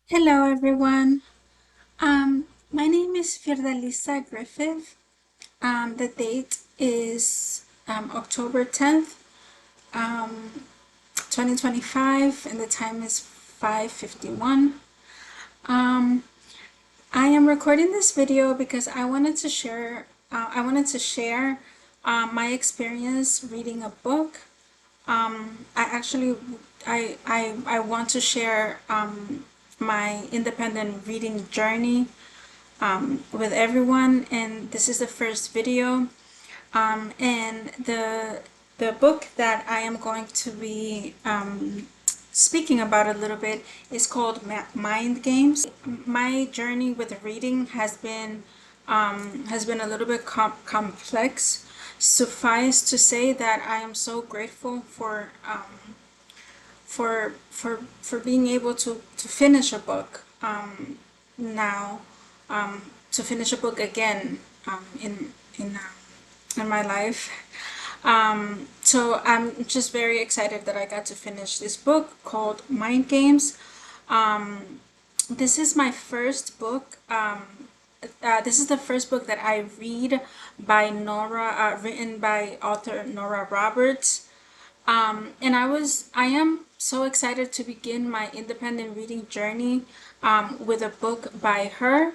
Hello, everyone. My name is Fiordalisa Griffith. The date is October 10th, 2025, and the time is 5:51. Um, I am recording this video because I wanted to share my experience reading a book. I actually I want to share my independent reading journey with everyone, and this is the first video. And the book that I am going to be speaking about a little bit is called Mind Games. My journey with reading has been a little bit complex. Suffice to say that I am so grateful for being able to finish a book now, to finish a book again in my life. So I'm just very excited that I got to finish this book called Mind Games. This is my first book. This is the first book that I read by written by author Nora Roberts. And I am so excited to begin my independent reading journey with a book by her,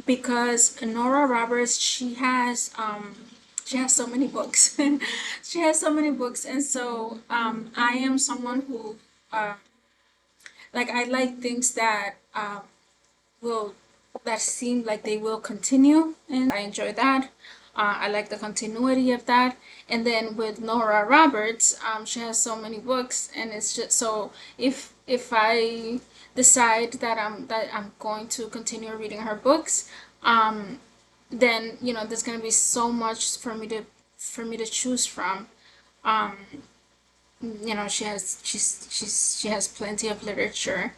because Nora Roberts, she has so many books. She has so many books, and so I am someone who I like things that will that seem like they will continue, and I enjoy that. I like the continuity of that. And then with Nora Roberts, she has so many books, and it's just so if I decide that I'm going to continue reading her books, then there's gonna be so much for me to choose from. She has plenty of literature,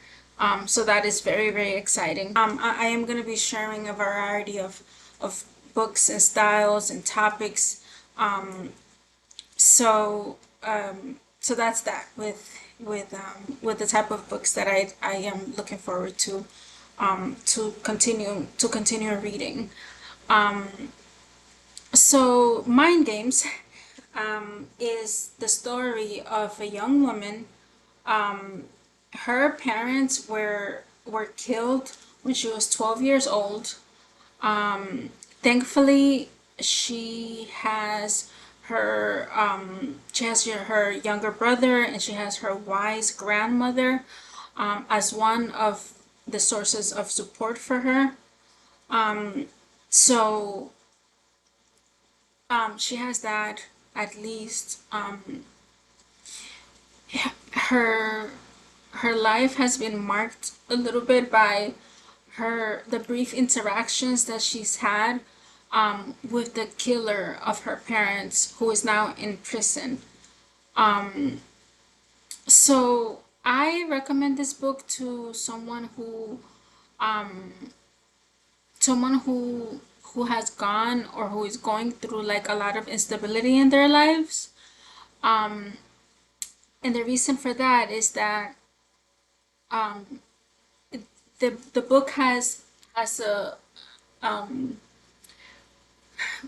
so that is very, very exciting. I am going to be sharing a variety of books and styles and topics. So that's that with the type of books that I am looking forward to continue reading. So Mind Games is the story of a young woman. Her parents were killed when she was 12 years old. Thankfully, she has her younger brother, and she has her wise grandmother as one of the sources of support for her. So she has that, at least. Her her life has been marked a little bit by the brief interactions that she's had with the killer of her parents, who is now in prison. So I recommend this book to someone who has gone or who is going through like a lot of instability in their lives. And the reason for that is that the book has a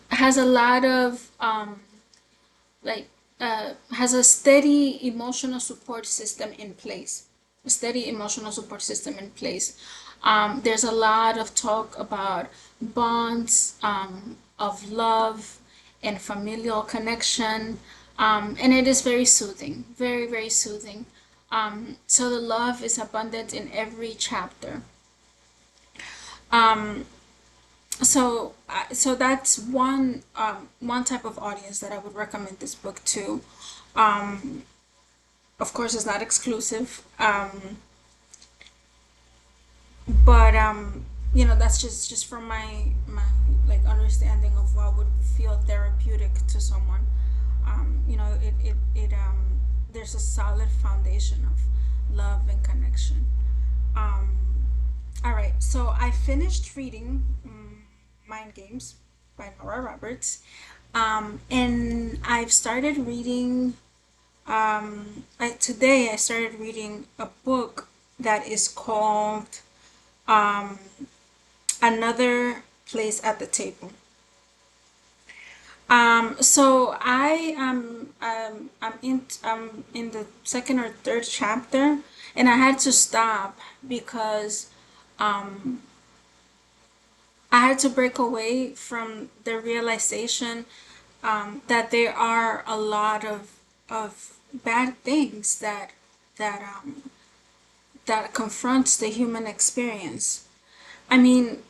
has a lot of like has a steady emotional support system in place. A steady emotional support system in place. There's a lot of talk about bonds of love and familial connection, and it is very soothing, very, very soothing. So the love is abundant in every chapter. So that's one type of audience that I would recommend this book to. Of course, it's not exclusive, but that's just from my like understanding of what would feel therapeutic to someone. There's a solid foundation of love and connection. Um, all right, so I finished reading Mind Games by Nora Roberts, and I've started reading. Today I started reading a book that is called um, Another Place at the Table. So I am I'm in the second or third chapter, and I had to stop because I had to break away from the realization that there are a lot of bad things that that confronts the human experience. I mean,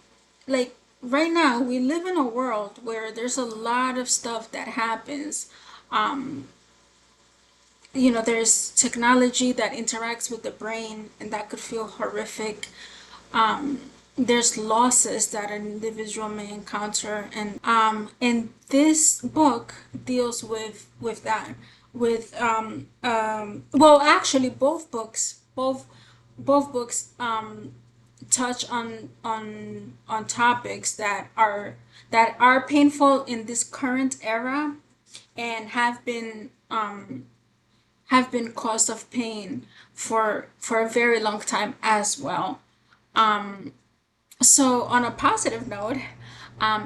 like right now we live in a world where there's a lot of stuff that happens. There's technology that interacts with the brain and that could feel horrific. There's losses that an individual may encounter, and this book deals with that, with well, actually both books touch on topics that are painful in this current era, and have been cause of pain for a very long time as well. So, on a positive note,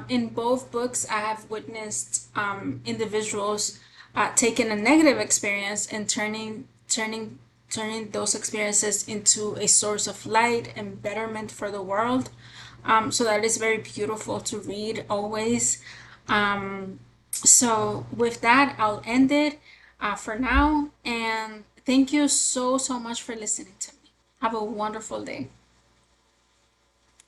in both books, I have witnessed individuals taking a negative experience and turning those experiences into a source of light and betterment for the world. So that is very beautiful to read always. So with that, I'll end it for now. And thank you so much for listening to me. Have a wonderful day.